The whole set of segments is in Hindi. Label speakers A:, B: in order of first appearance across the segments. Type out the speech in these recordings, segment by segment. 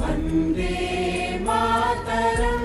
A: वन्दे मातरम्।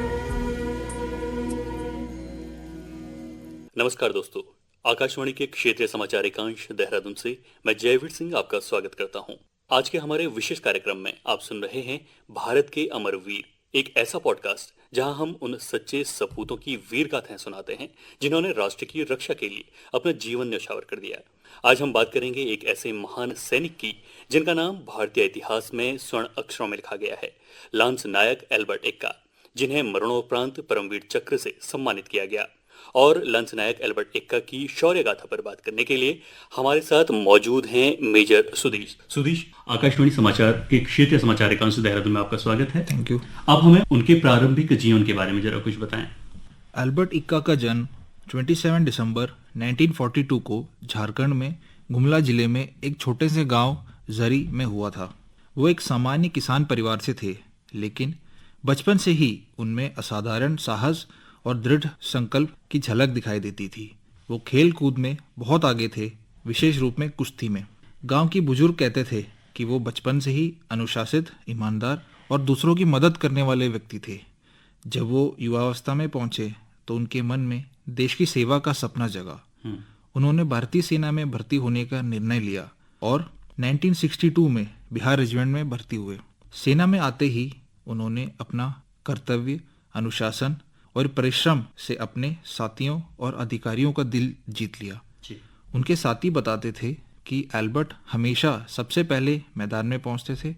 B: नमस्कार दोस्तों, आकाशवाणी के क्षेत्रीय समाचार एकांश देहरादून से मैं जयवीर सिंह आपका स्वागत करता हूं। आज के हमारे विशेष कार्यक्रम में आप सुन रहे हैं भारत के अमर वीर, एक ऐसा पॉडकास्ट जहां हम उन सच्चे सपूतों की वीर गाथाएं सुनाते हैं जिन्होंने राष्ट्र की रक्षा के लिए अपना जीवन न्यौछावर कर दिया। आज हम बात करेंगे एक ऐसे महान सैनिक की जिनका नाम भारतीय इतिहास में स्वर्ण अक्षरों में लिखा गया है, लांस नायक एल्बर्ट एक्का, जिन्हें मरणोपरांत परमवीर चक्र से सम्मानित किया गया। और लांस नायक एल्बर्ट एक्का की शौर्य गाथा पर बात करने के लिए हमारे साथ मौजूद हैं मेजर सुदेश। आकाशवाणी समाचार के क्षेत्रीय समाचार एकांश देहरादून में आपका स्वागत है।
C: Thank you.
B: आप हमें उनके प्रारंभिक जीवन के बारे में जरा कुछ बताएं।
C: एल्बर्ट एक्का का जन्म 27 दिसंबर 1942 को झारखंड में गुमला जिले में एक छोटे से गांव जरी में हुआ था। वो एक सामान्य किसान परिवार से थे, लेकिन बचपन से ही उनमें असाधारण साहस और दृढ़ संकल्प की झलक दिखाई देती थी। वो खेल कूद में बहुत आगे थे, विशेष रूप में कुश्ती में। गांव की बुजुर्ग कहते थे कि वो बचपन से ही अनुशासित, ईमानदार और दूसरों की मदद करने वाले व्यक्ति थे। जब वो युवावस्था में पहुंचे तो उनके मन में देश की सेवा का सपना जगा। उन्होंने भारतीय सेना में भर्ती होने का निर्णय लिया और 1962 में बिहार रेजिमेंट में भर्ती हुए। सेना में आते ही उन्होंने अपना कर्तव्य, अनुशासन और परिश्रम से अपने साथियों और अधिकारियों का दिल जीत लिया। उनके साथी बताते थे कि एल्बर्ट हमेशा सबसे पहले मैदान में पहुंचते थे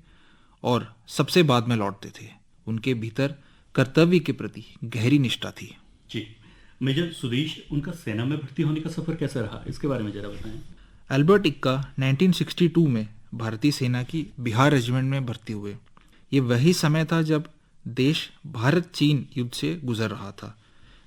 C: और सबसे बाद में लौटते थे। उनके भीतर कर्तव्य के प्रति गहरी निष्ठा थी।
B: जी मेजर सुदेश, उनका सेना में भर्ती होने का सफर कैसा रहा, इसके बारे में जरा बताएं।
C: एल्बर्ट एक्का 1962 में भारतीय सेना की बिहार रेजिमेंट में भर्ती हुए। ये वही समय था जब देश भारत चीन युद्ध से गुजर रहा था।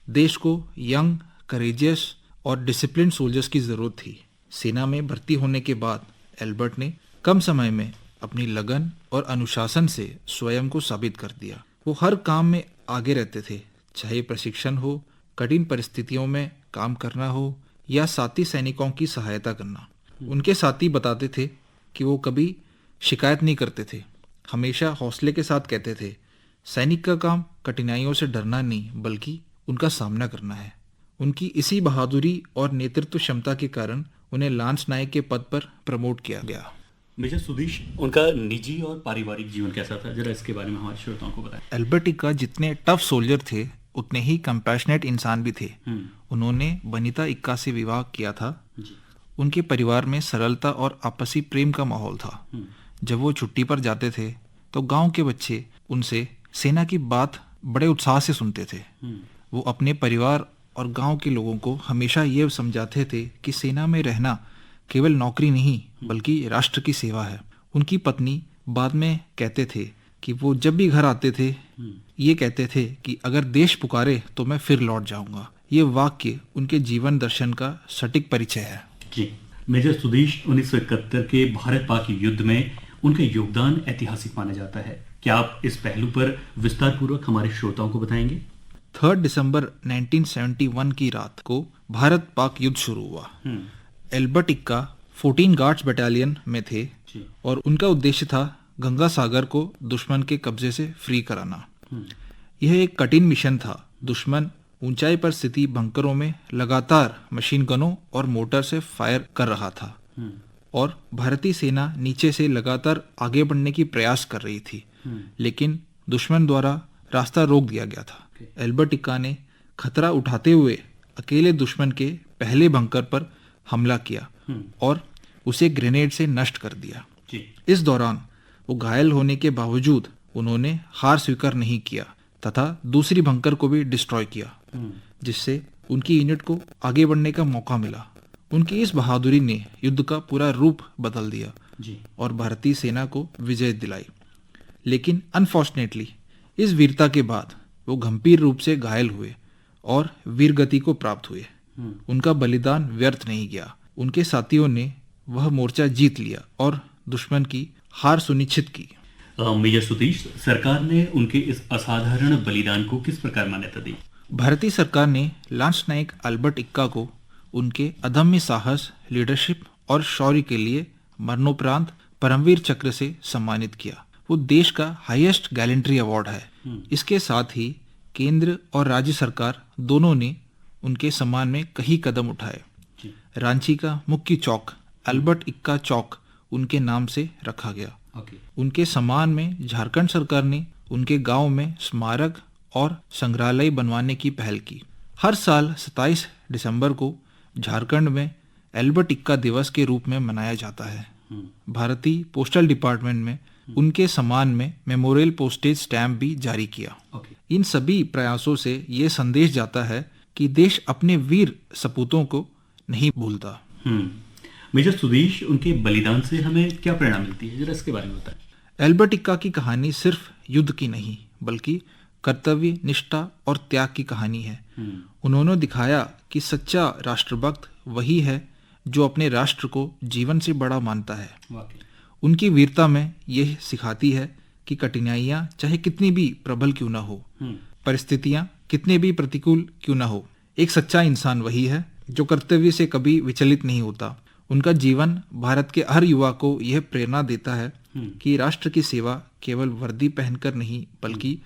C: देश को यंग, करेजियस और डिसिप्लिन सोल्जर्स की जरूरत थी। सेना में भर्ती होने के बाद एल्बर्ट ने कम समय में अपनी लगन और अनुशासन से स्वयं को साबित कर दिया। वो हर काम में आगे रहते थे, चाहे प्रशिक्षण हो, कठिन परिस्थितियों में काम करना हो या साथी सैनिकों की सहायता करना। उनके साथी बताते थे कि वो कभी शिकायत नहीं करते थे, हमेशा हौसले के साथ कहते थे, सैनिक का काम कठिनाइयों से डरना नहीं बल्कि उनका सामना करना है। उनकी इसी बहादुरी और नेतृत्व क्षमता के कारण उन्हें लांस नायक के पद पर प्रमोट किया गया।
B: मेजर सुदेश, उनका निजी और पारिवारिक जीवन कैसा था, जरा इसके बारे में हमारे श्रोताओं को बताएं।
C: एल्बर्ट एक्का जितने टफ सोल्जर थे उतने ही कंपैशनेट इंसान भी थे। उन्होंने बनीता एक्का से विवाह किया था। उनके परिवार में सरलता और आपसी प्रेम का माहौल था। जब वो छुट्टी पर जाते थे तो गांव के बच्चे उनसे सेना की बात बड़े उत्साह से सुनते थे। वो अपने परिवार और गांव के लोगों को हमेशा ये समझाते थे कि सेना में रहना केवल नौकरी नहीं बल्कि राष्ट्र की सेवा है। उनकी पत्नी बाद में कहते थे कि वो जब भी घर आते थे ये कहते थे कि अगर देश पुकारे तो मैं फिर लौट जाऊंगा। ये वाक्य उनके जीवन दर्शन का सटीक परिचय है।
B: जी मेजर सुदेश, 1971 के भारत पाक युद्ध में उनका योगदान ऐतिहासिक माना जाता है। क्या आप इस पहलू पर विस्तार पूर्वक हमारे श्रोताओं को बताएंगे।
C: 3 दिसंबर 1971 की रात को भारत पाक युद्ध शुरू हुआ। एल्बर्ट एक्का 14 गार्ड्स बटालियन में थे और उनका उद्देश्य था गंगा सागर को दुश्मन के कब्जे से फ्री कराना। यह एक कठिन मिशन था। दुश्मन ऊंचाई पर स्थिति बंकरों में लगातार मशीन गनों और मोटर से फायर कर रहा था और भारतीय सेना नीचे से लगातार आगे बढ़ने की प्रयास कर रही थी, लेकिन दुश्मन द्वारा रास्ता रोक दिया गया था। एल्बर्ट एक्का ने खतरा उठाते हुए अकेले दुश्मन के पहले बंकर पर हमला किया और उसे ग्रेनेड से नष्ट कर दिया। इस दौरान वो घायल होने के बावजूद उन्होंने हार स्वीकार नहीं किया तथा दूसरी बंकर को भी डिस्ट्रॉय किया, जिससे उनकी यूनिट को आगे बढ़ने का मौका मिला। उनकी इस बहादुरी ने युद्ध का पूरा रूप बदल दिया और भारतीय सेना को विजय दिलाई। लेकिन अनफॉर्चुनेटली इस वीरता के बाद वो गंभीर रूप से घायल हुए और वीरगति को प्राप्त हुए। उनका बलिदान व्यर्थ नहीं गया। उनके साथियों ने वह मोर्चा जीत लिया और दुश्मन की हार सुनिश्चित की।
B: मेजर सुदेश, सरकार ने उनके इस असाधारण बलिदान को किस प्रकार मान्यता दी।
C: भारतीय सरकार ने लांस नायक एल्बर्ट एक्का को उनके अदम्य साहस, लीडरशिप और शौर्य के लिए मरणोपरांत परमवीर चक्र से सम्मानित किया। वो देश का हाईएस्ट गैलेंट्री अवार्ड है। इसके साथ ही केंद्र और राज्य सरकार दोनों ने उनके सम्मान में कई कदम उठाए। रांची का मुख्य चौक अल्बर्ट इक्का चौक उनके नाम से रखा गया। उनके सम्मान में झारखंड सरकार ने उनके गांव में स्मारक और संग्रहालय बनवाने की पहल की। हर साल 27 दिसंबर को झारखंड में एल्बर्ट इक्का दिवस के रूप में मनाया जाता है। भारतीय पोस्टल डिपार्टमेंट में उनके सम्मान में मेमोरियल पोस्टेज स्टैम्प भी जारी किया। इन सभी प्रयासों से ये संदेश जाता है कि देश अपने वीर सपूतों को नहीं भूलता।
B: मेजर सुदेश, उनके बलिदान से हमें क्या प्रेरणा मिलती है, जरा इसके बारे में बताएं।
C: एल्बर्ट इक्का की कहानी सिर्फ युद्ध की नहीं बल्कि कर्तव्य, निष्ठा और त्याग की कहानी है। उन्होंने दिखाया कि सच्चा राष्ट्रभक्त वही है जो अपने राष्ट्र को जीवन से बड़ा मानता है। उनकी वीरता में यह सिखाती है कि कठिनाइयां चाहे कितनी भी प्रबल क्यों न हो, परिस्थितियां कितने भी प्रतिकूल क्यों न हो, एक सच्चा इंसान वही है जो कर्तव्य से कभी विचलित नहीं होता। उनका जीवन भारत के हर युवा को यह प्रेरणा देता है कि राष्ट्र की सेवा केवल वर्दी पहनकर नहीं बल्कि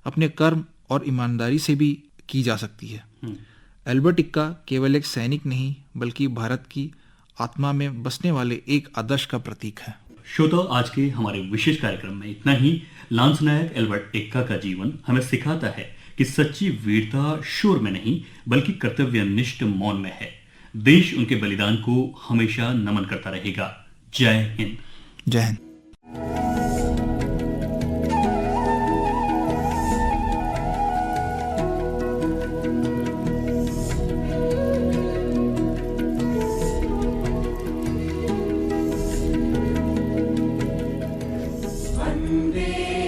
C: अपने कर्म और ईमानदारी से भी की जा सकती है। एल्बर्ट इक्का केवल एक सैनिक नहीं बल्कि भारत की आत्मा में बसने वाले एक आदर्श का प्रतीक है।
B: श्रोताओ, आज के हमारे विशेष कार्यक्रम में इतना ही। लांस नायक एल्बर्ट इक्का का जीवन हमें सिखाता है कि सच्ची वीरता शोर में नहीं बल्कि कर्तव्यनिष्ठ मौन में है। देश उनके बलिदान को हमेशा नमन करता रहेगा। जय हिंद।
C: जय हिंद।
A: वन्दे